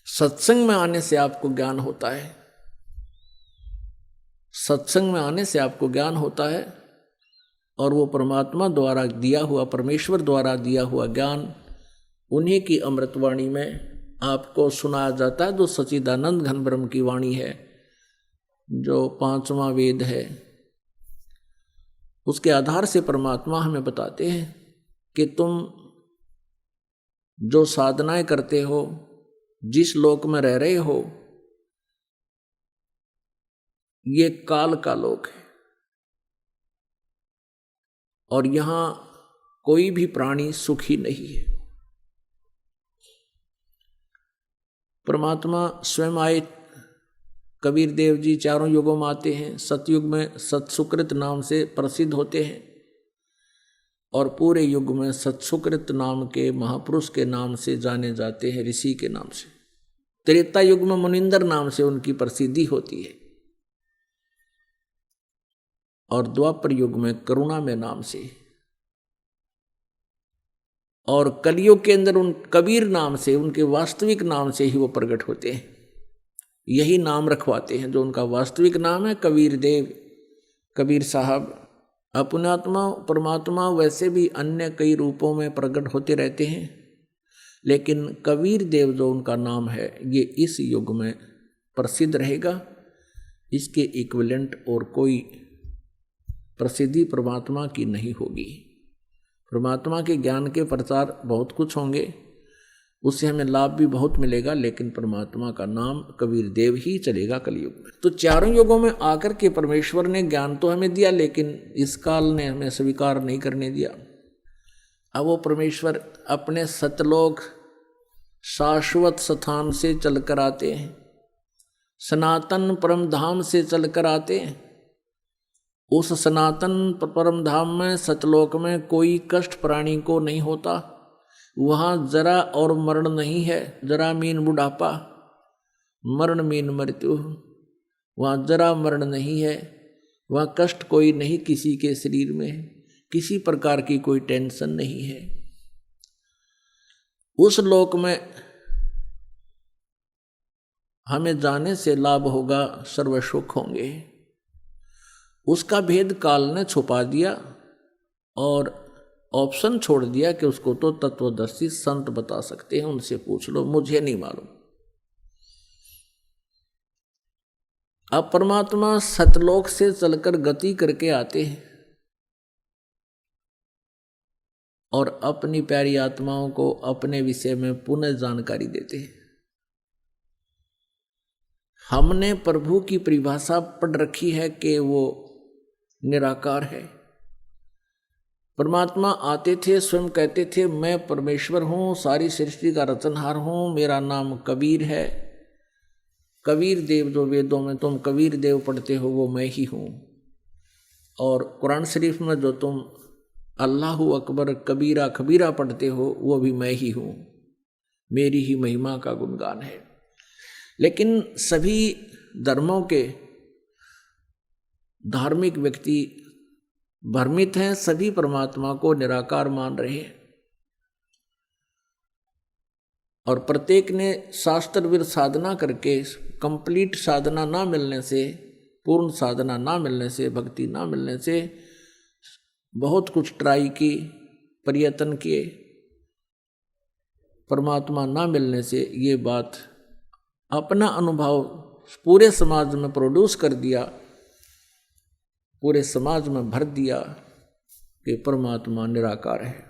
सत्संग में आने से आपको ज्ञान होता है, सत्संग में आने से आपको ज्ञान होता है, और वो परमात्मा द्वारा दिया हुआ, परमेश्वर द्वारा दिया हुआ ज्ञान उन्हीं की अमृतवाणी में आपको सुनाया जाता है, जो सच्चिदानंद घन ब्रह्म की वाणी है, जो पांचवा वेद है। उसके आधार से परमात्मा हमें बताते हैं कि तुम जो साधनाएं करते हो, जिस लोक में रह रहे हो, ये काल का लोक है, और यहां कोई भी प्राणी सुखी नहीं है। परमात्मा स्वयं आए, कबीर देव जी चारों युगों में आते हैं, सतयुग में सत्सुकृत नाम से प्रसिद्ध होते हैं, और पूरे युग में सत्सुकृत नाम के महापुरुष के नाम से जाने जाते हैं, ऋषि के नाम से। त्रेता युग में मुनिंदर नाम से उनकी प्रसिद्धि होती है, और द्वापर युग में करुणा में नाम से, और कलयुग के अंदर उन कबीर नाम से, उनके वास्तविक नाम से ही वो प्रकट होते हैं। यही नाम रखवाते हैं जो उनका वास्तविक नाम है, कबीर देव, कबीर साहब। अपनात्मा परमात्मा वैसे भी अन्य कई रूपों में प्रकट होते रहते हैं, लेकिन कबीर देव जो उनका नाम है, ये इस युग में प्रसिद्ध रहेगा। इसके इक्विवेलेंट और कोई प्रसिद्धि परमात्मा की नहीं होगी। परमात्मा के ज्ञान के प्रचार बहुत कुछ होंगे, उससे हमें लाभ भी बहुत मिलेगा, लेकिन परमात्मा का नाम कबीर देव ही चलेगा कलयुग में। तो चारों युगों में आकर के परमेश्वर ने ज्ञान तो हमें दिया, लेकिन इस काल ने हमें स्वीकार नहीं करने दिया। अब वो परमेश्वर अपने सतलोक शाश्वत स्थान से चलकर आते हैं, सनातन परम धाम से चलकर आते हैं। उस सनातन परम धाम में, सतलोक में कोई कष्ट प्राणी को नहीं होता। वहाँ जरा और मरण नहीं है, जरा मीन बुढ़ापा, मरण मीन मृत्यु। वहाँ जरा मरण नहीं है, वहाँ कष्ट कोई नहीं किसी के शरीर में, किसी प्रकार की कोई टेंशन नहीं है। उस लोक में हमें जाने से लाभ होगा, सर्व सुख होंगे। उसका भेद काल ने छुपा दिया और ऑप्शन छोड़ दिया कि उसको तो तत्वदर्शी संत बता सकते हैं, उनसे पूछ लो, मुझे नहीं मालूम। अब परमात्मा सतलोक से चलकर गति करके आते हैं और अपनी प्यारी आत्माओं को अपने विषय में पुनः जानकारी देते हैं। हमने प्रभु की परिभाषा पढ़ रखी है कि वो निराकार है। परमात्मा आते थे, स्वयं कहते थे मैं परमेश्वर हूँ, सारी सृष्टि का रचनहार हूँ, मेरा नाम कबीर है। कबीर देव जो वेदों में तुम कबीर देव पढ़ते हो वो मैं ही हूँ, और कुरान शरीफ में जो तुम अल्लाहु अकबर कबीरा खबीरा पढ़ते हो वो भी मैं ही हूँ, मेरी ही महिमा का गुणगान है। लेकिन सभी धर्मों के धार्मिक व्यक्ति भ्रमित हैं, सभी परमात्मा को निराकार मान रहे हैं, और प्रत्येक ने शास्त्रविद साधना करके कंप्लीट साधना ना मिलने से, पूर्ण साधना ना मिलने से, भक्ति ना मिलने से बहुत कुछ ट्राई की, प्रयत्न किए, परमात्मा ना मिलने से ये बात अपना अनुभव पूरे समाज में प्रोड्यूस कर दिया, पूरे समाज में भर दिया कि परमात्मा निराकार है।